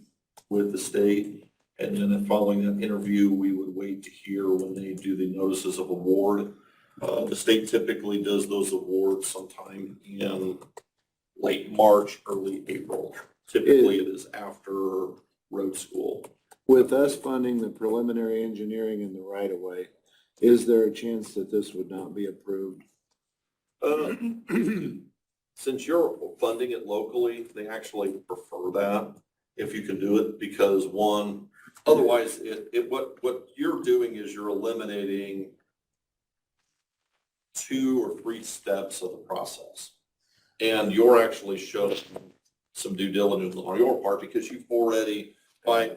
with the state. And then following that interview, we would wait to hear when they do the notices of award. The state typically does those awards sometime in late March, early April. Typically, it is after road school. With us funding the preliminary engineering in the right of way, is there a chance that this would not be approved? Since you're funding it locally, they actually prefer that if you can do it, because one, otherwise what you're doing is you're eliminating 2 or 3 steps of the process. And you're actually showing some due diligence on your part because you've already,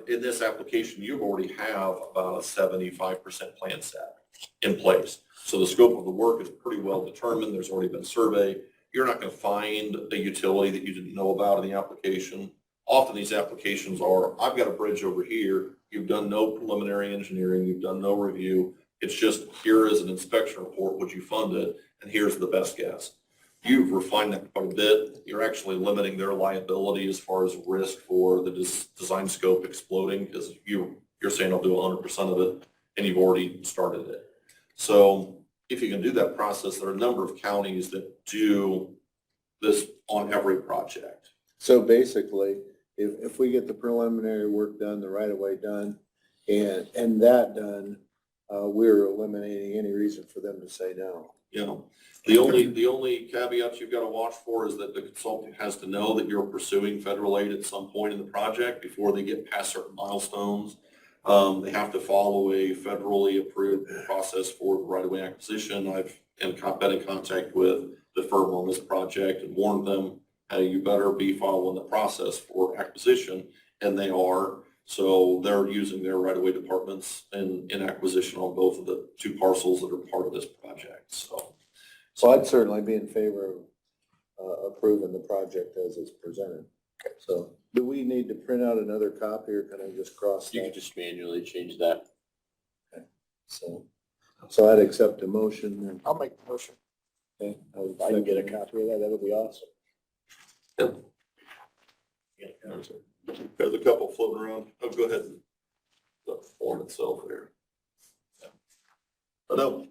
in this application, you already have about a 75% plan set in place. So the scope of the work is pretty well determined. There's already been a survey. You're not going to find a utility that you didn't know about in the application. Often these applications are, I've got a bridge over here. You've done no preliminary engineering. You've done no review. It's just, here is an inspection report. Would you fund it? And here's the best guess. You've refined that quite a bit. You're actually limiting their liability as far as risk for the design scope exploding, because you're saying I'll do 100% of it, and you've already started it. So if you can do that process, there are a number of counties that do this on every project. So basically, if we get the preliminary work done, the right of way done, and that done, we're eliminating any reason for them to say no. You know, the only caveats you've got to watch for is that the consultant has to know that you're pursuing federal aid at some point in the project before they get past certain milestones. They have to follow a federally approved process for the right-of-way acquisition. I've been in contact with the firm on this project and warned them, hey, you better be following the process for acquisition, and they are. So they're using their right-of-way departments in acquisition on both of the 2 parcels that are part of this project, so. So I'd certainly be in favor of approving the project as it's presented. So do we need to print out another copy, or can I just cross You that? could just manually change that. So I'd accept a motion then. I'll make the motion. Okay, If I can get a copy of that, that would be awesome. There's a couple floating around. Oh, go ahead. The form itself there. But no,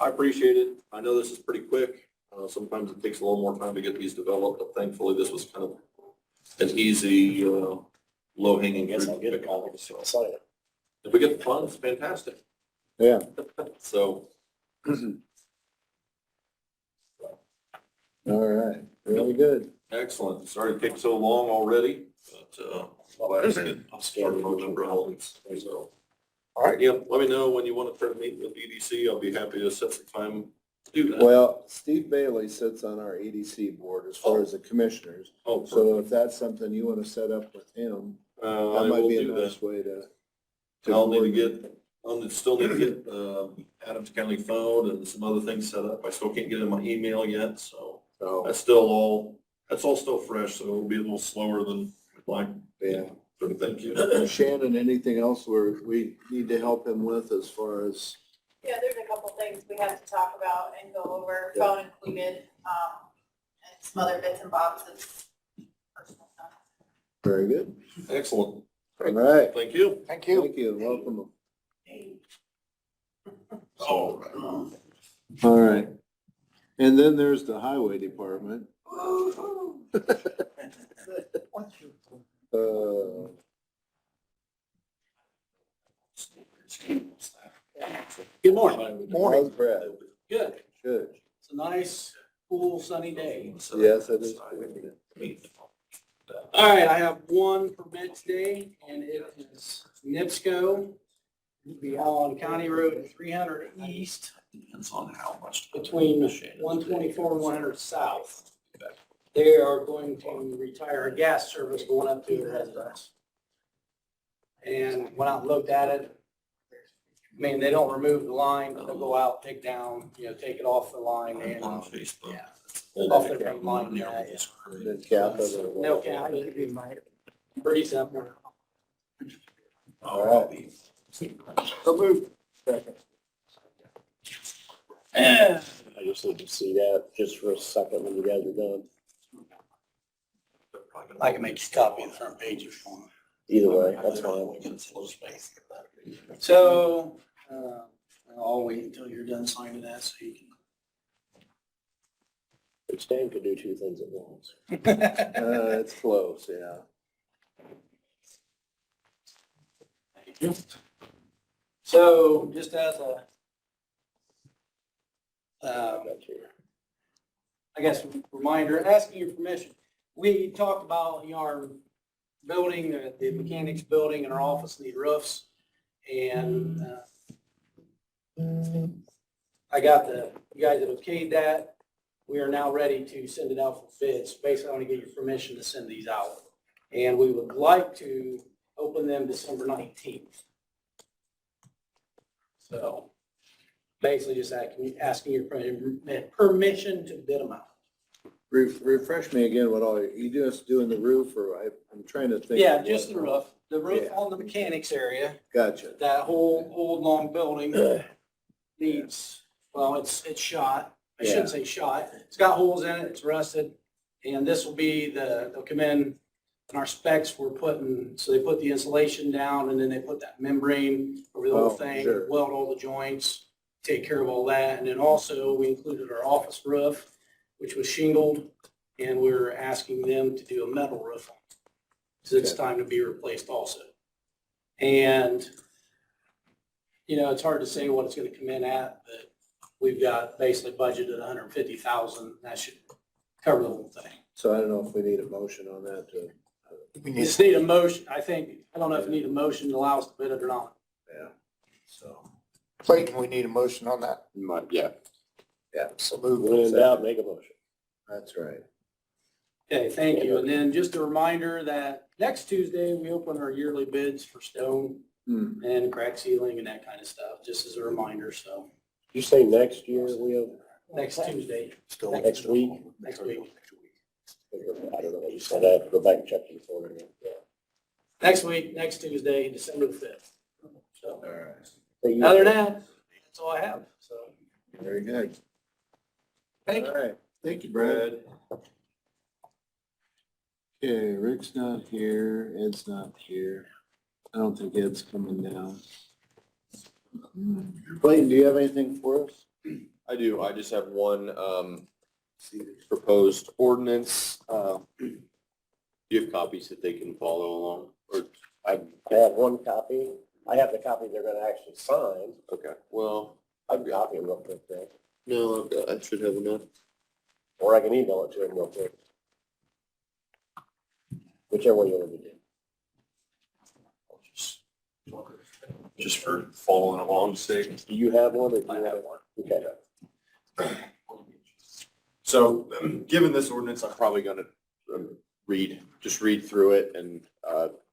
I appreciate it. I know this is pretty quick. Sometimes it takes a little more time to get these developed, but thankfully this was kind of an easy, low-hanging I guess fruit. I'll get a copy to sign it. If we get the funds, fantastic. Yeah. So, All right, really good. excellent. Sorry to take so long already, but, glad to get started on the elements. So, All right, yeah, let me know when you want to try to meet with EDC. I'll be happy to set some time to do that. Well, Steve Bailey sits on our EDC board as far as the commissioners. Oh, So if that's something you want to set up with him, I that might will be a do nice that. way to. Still need to get, Adams County phone and some other things set up. I still can't get in my email yet, so Oh, that's all still fresh, so it'll be a little slower than we'd like. yeah. So thank you. Shannon, anything else we need to help him with as far as? Yeah, there's a couple things we have to talk about and go over, Yeah. phone included, and some other bits and bobs of personal stuff. Very good. Excellent. All right. Thank you. Thank you. Thank you. Welcome. Oh, All right. And then there's the highway department. Good morning. How's Brad? Good. Good. It's a nice, cool, sunny day. Yes, it is. All right, I have one permit today, and it is NIPSCO. It'll be on County Road 300 East Depends on how much. between 124 and 100 South. They are going to retire a gas service going up to the residents. And went out and looked at it. I mean, they don't remove the line, but they'll go out, take down, take it off the line and, On Facebook. yeah. Off their main line, yeah. The cap of it. No cap, pretty simple. All right. So move. I just need to see that just for a second when you guys are done. I can make you a copy of the front page if you want. Either way, that's fine. So, I'll wait until you're done signing that so you Which Dan could do two things at once. can. It's close, yeah. So, just as a, I guess, reminder, asking your permission. We talked about our building, the mechanics building and our office need roofs. And I got the guys that okayed that. We are now ready to send it out for bids. Basically, I want to get your permission to send these out. And we would like to open them December 19th. So basically just asking your permission to bid them out. Refresh me again, what all, you just doing the roof or I'm trying to think. Yeah, of just the what- roof. The roof Yeah. on the mechanics area, Gotcha. that whole old long building needs, well, it's shot. I shouldn't say shot. It's got holes in it, it's rusted. And this will be they'll come in and our specs we're putting, so they put the insulation down and then they put that membrane over the whole Oh, thing, sure. weld all the joints, take care of all that. And then also we included our office roof, which was shingled, and we're asking them to do a metal roof on it. So it's time to be replaced also. And, it's hard to say what it's gonna come in at, but we've got basically budgeted 150,000. That should cover the whole thing. So I don't know if we need a motion on that to, You just need a motion, I don't know if you need a motion to allow us to bid it or not. yeah, so. Clayton, we need a motion on that. Yeah. Yeah, So move. When in doubt, make a motion. that's right. Okay, thank you. And then just a reminder that next Tuesday, we open our yearly bids for stone Hmm. and crack sealing and that kind of stuff, just as a reminder. So You say next year, Leo? next Tuesday, Next week? next week. I don't know what you said. I have to go back and check the report again. Next week, next Tuesday, December the 5th. So, All right. other than that, that's all I have, so. Very good. Thank you. All right. Thank you, Brad. Okay, Rick's not here, Ed's not here. I don't think Ed's coming down. Clayton, do you have anything for us? I do. I just have one, proposed ordinance. Do you have copies that they can follow along? Or, I have one copy. I have the copy they're gonna actually sign. okay, well, I can copy them real quick, then. no, I should have enough. Or I can email it to them real quick. Whichever way you want to do. just for following along's sake. Do you have one or do you I have have one? Okay. So, given this ordinance, I'm probably gonna just read through it, and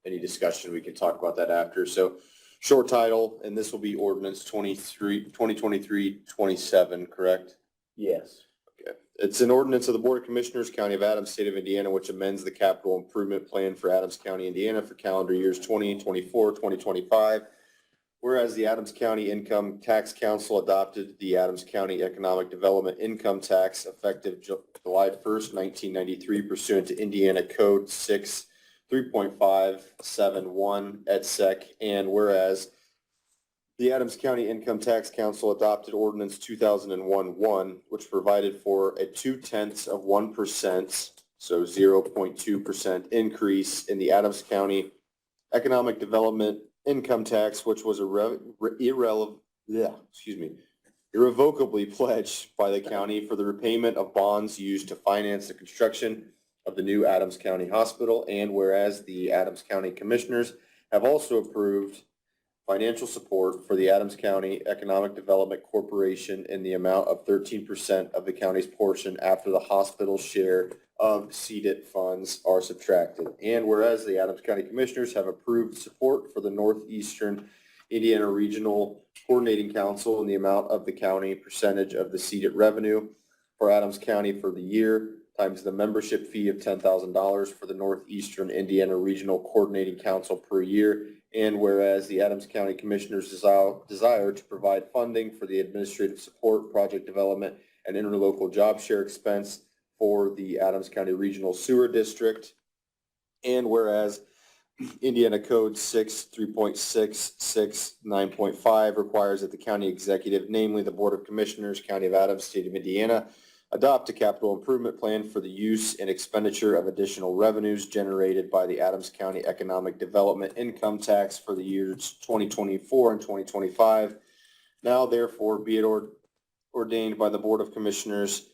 any discussion, we can talk about that after. So, short title, and this will be ordinance 2023-27, correct? Yes. Okay. It's an ordinance of the Board of Commissioners, County of Adams, State of Indiana, which amends the capital improvement plan for Adams County, Indiana for calendar years 2024, 2025. Whereas the Adams County Income Tax Council adopted the Adams County Economic Development Income Tax effective July 1st, 1993 pursuant to Indiana Code 6, 3.571 et sec. And whereas the Adams County Income Tax Council adopted Ordinance 2001-1, which provided for a 0.2%, so 0.2% increase in the Adams County Economic Development Income Tax, which was irrevocably pledged by the county for the repayment of bonds used to finance the construction of the new Adams County Hospital. And whereas the Adams County Commissioners have also approved financial support for the Adams County Economic Development Corporation in the amount of 13% of the county's portion after the hospital's share of CDIT funds are subtracted. And whereas the Adams County Commissioners have approved support for the Northeastern Indiana Regional Coordinating Council in the amount of the county percentage of the CDIT revenue for Adams County for the year times the membership fee of $10,000 for the Northeastern Indiana Regional Coordinating Council per year. And whereas the Adams County Commissioners desire to provide funding for the administrative support, project development, and interlocal job share expense for the Adams County Regional Sewer District. And whereas Indiana Code 6, 3.669.5 requires that the county executive, namely the Board of Commissioners, County of Adams, State of Indiana, adopt a capital improvement plan for the use and expenditure of additional revenues generated by the Adams County Economic Development Income Tax for the years 2024 and 2025. Now therefore be it ordained by the Board of Commissioners,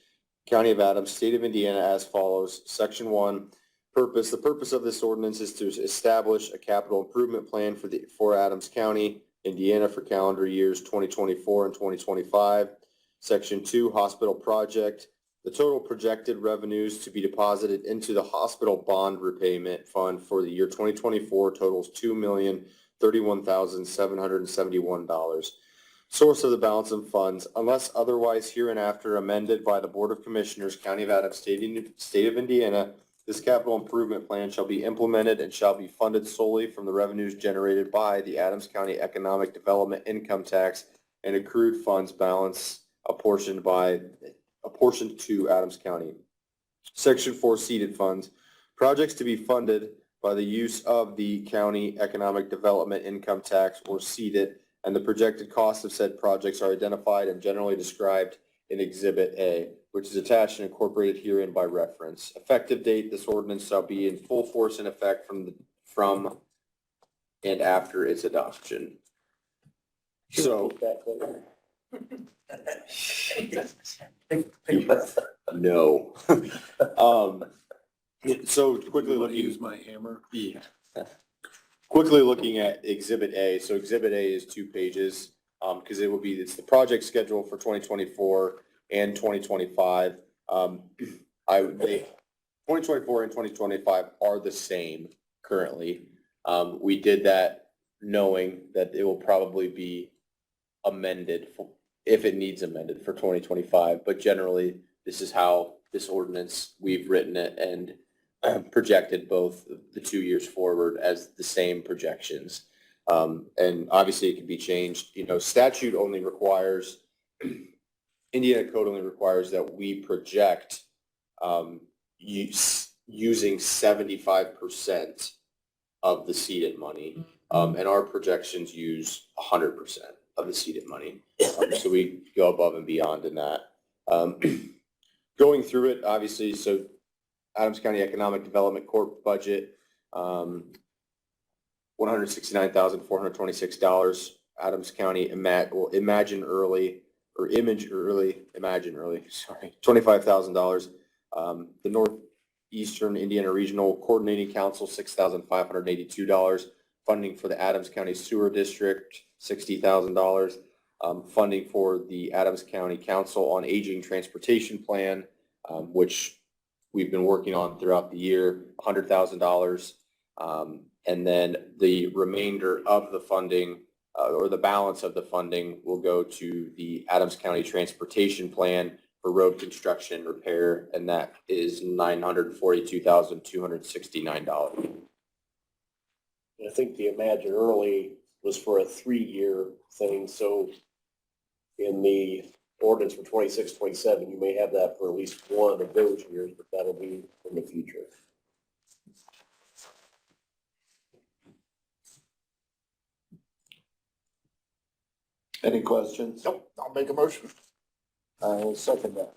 County of Adams, State of Indiana as follows. Section 1, purpose. The purpose of this ordinance is to establish a capital improvement plan for Adams County, Indiana for calendar years 2024 and 2025. Section 2, hospital project. The total projected revenues to be deposited into the hospital bond repayment fund for the year 2024 totals $2,031,771. Source of the balance of funds, unless otherwise hereinafter amended by the Board of Commissioners, County of Adams, State of Indiana, this capital improvement plan shall be implemented and shall be funded solely from the revenues generated by the Adams County Economic Development Income Tax and accrued funds balance apportioned to Adams County. Section 4, seeded funds. Projects to be funded by the use of the County Economic Development Income Tax or seeded, and the projected costs of said projects are identified and generally described in Exhibit A, which is attached and incorporated herein by reference. Effective date, this ordinance shall be in full force and effect from and after its adoption. So, no. So quickly Want to use looking, my hammer? yeah. Quickly looking at Exhibit A. So Exhibit A is 2 pages, because it's the project schedule for 2024 and 2025. 2024 and 2025 are the same currently. We did that knowing that it will probably be amended if it needs amended for 2025, but generally this is how this ordinance, we've written it and projected both the 2 years forward as the same projections. And obviously it can be changed. Statute only requires, Indiana code only requires that we project using 75% of the seeded money. And our projections use 100% of the seeded money. So we go above and beyond in that. Going through it, obviously, so Adams County Economic Development Corp budget, $169,426. Adams County Imagine Early, $25,000. The Northeastern Indiana Regional Coordinating Council, $6,582. funding for the Adams County Sewer District, $60,000. Funding for the Adams County Council on Aging Transportation Plan, which we've been working on throughout the year, $100,000. And then the remainder of the funding, or the balance of the funding, will go to the Adams County Transportation Plan for road construction and repair, and that is $942,269. I think the Imagine Early was for a 3-year thing, so in the ordinance for 26, 27, you may have that for at least one of those years, but that'll be in the future. Any questions? Nope, I'll make a motion. I will second that.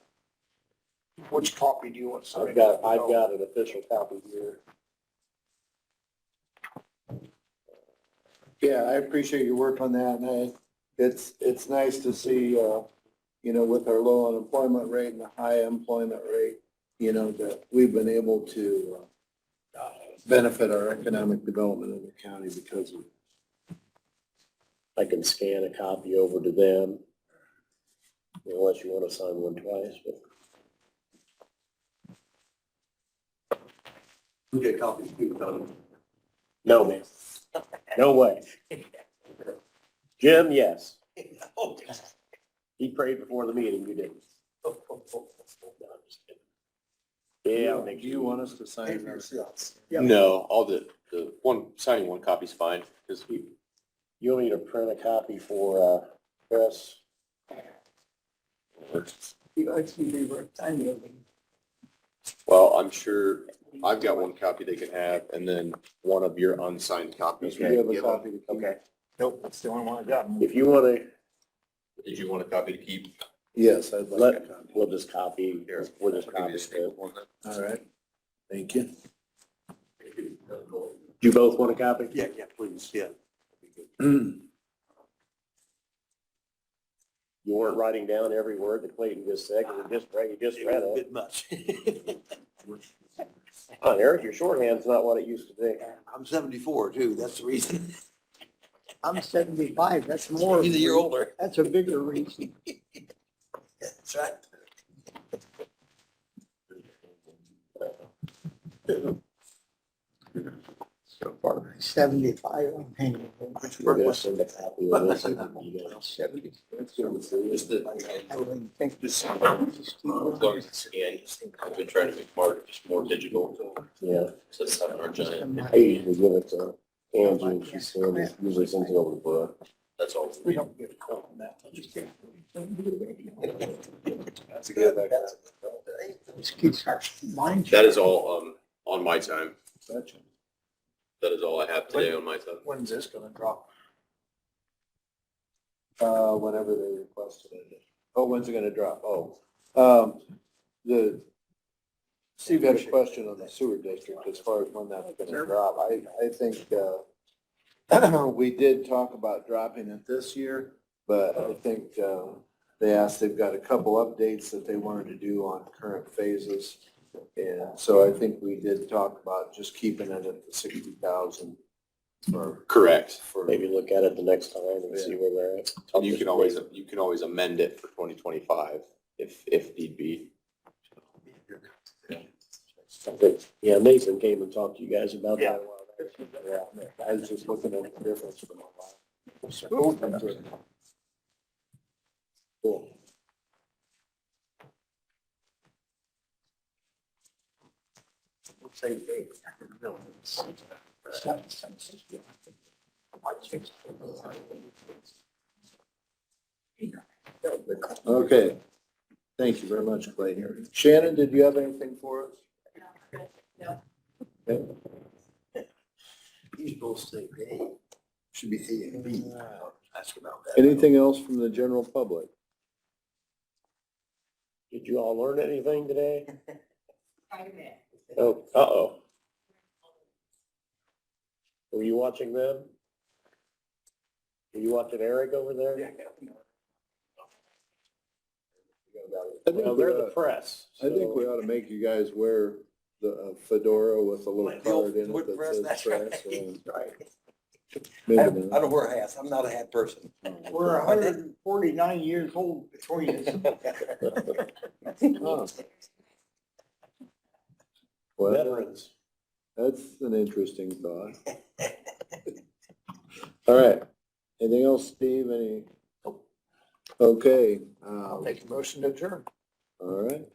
Which copy do you want? I've got an official copy here. Yeah, I appreciate your work on that, and it's nice to see, with our low unemployment rate and the high employment rate, that we've been able to benefit our economic development of the county because of. I can scan a copy over to them, unless you want to sign one twice, but. We get copies too, don't we? No, man. No way. Jim, yes. He prayed before the meeting, you didn't. No, I'm just kidding. Yeah, I'll make Do you sure. want us to sign this? No, all the signing one copy's fine, because You want me to print a copy for, Chris? well, I'm sure I've got one copy they can have, and then one of your unsigned copies. You have a copy to keep. Okay. Nope, that's the only one I got. If you want to, Did you want a copy to keep? Yes, I'd like a copy. we'll just copy, we'll just I'll give copy you a it. stapled one then. All right. Thank you. Do you both want a copy? Yeah, please, yeah. You weren't writing down every word that Clayton just said, because you just read A it. bit much. Come on, Eric, your shorthand's not what it used to be. I'm 74 too, that's the reason. I'm 75, that's more. He's a year older. That's a bigger reason. That's right. 75, I'm hanging. We'll send a copy of this. 70. Just the, I wouldn't think this. as long as it's scanned, I've been trying to make Mark just more digital, Yeah, so it's not our giant, I usually give it to Angie, and she usually sends it over to Brooke. that's all. We don't get a call on that. That's a good. This keeps our mind. That is all, on my time. Gotcha. That is all I have today on my time. When's this gonna drop? Whenever they requested it. Oh, when's it gonna drop? Steve had a question on the sewer district as far as when that's gonna drop. I think, we did talk about dropping it this year, but I think, they asked, they've got a couple updates that they wanted to do on current phases. And so I think we did talk about just keeping it at the 60,000 for. Correct. For, Maybe look at it the next time and see where they're at. And you can always amend it for 2025 if need be. Yeah, Nathan came and talked to you guys about that. yeah, I was just looking at the difference from a while. Cool. Okay. Thank you very much, Clay. Shannon, did you have anything for us? No. Okay. He's supposed to say A. Should be A and B. Ask about that. Anything else from the general public? Did you all learn anything today? Oh, uh-oh. Were you watching them? Were you watching Eric over there? I think Well, we they're the ought- press. I think so- we ought to make you guys wear the fedora with a little Like the old card in it wood that press, says that's press. right. and- Maybe I not. don't wear hats. I'm not a hat person. We're 149 years old between us. Oh. Well, Veterans. that's an interesting thought. All right. Anything else, Steve? Okay. I'll make a motion to adjourn. All right.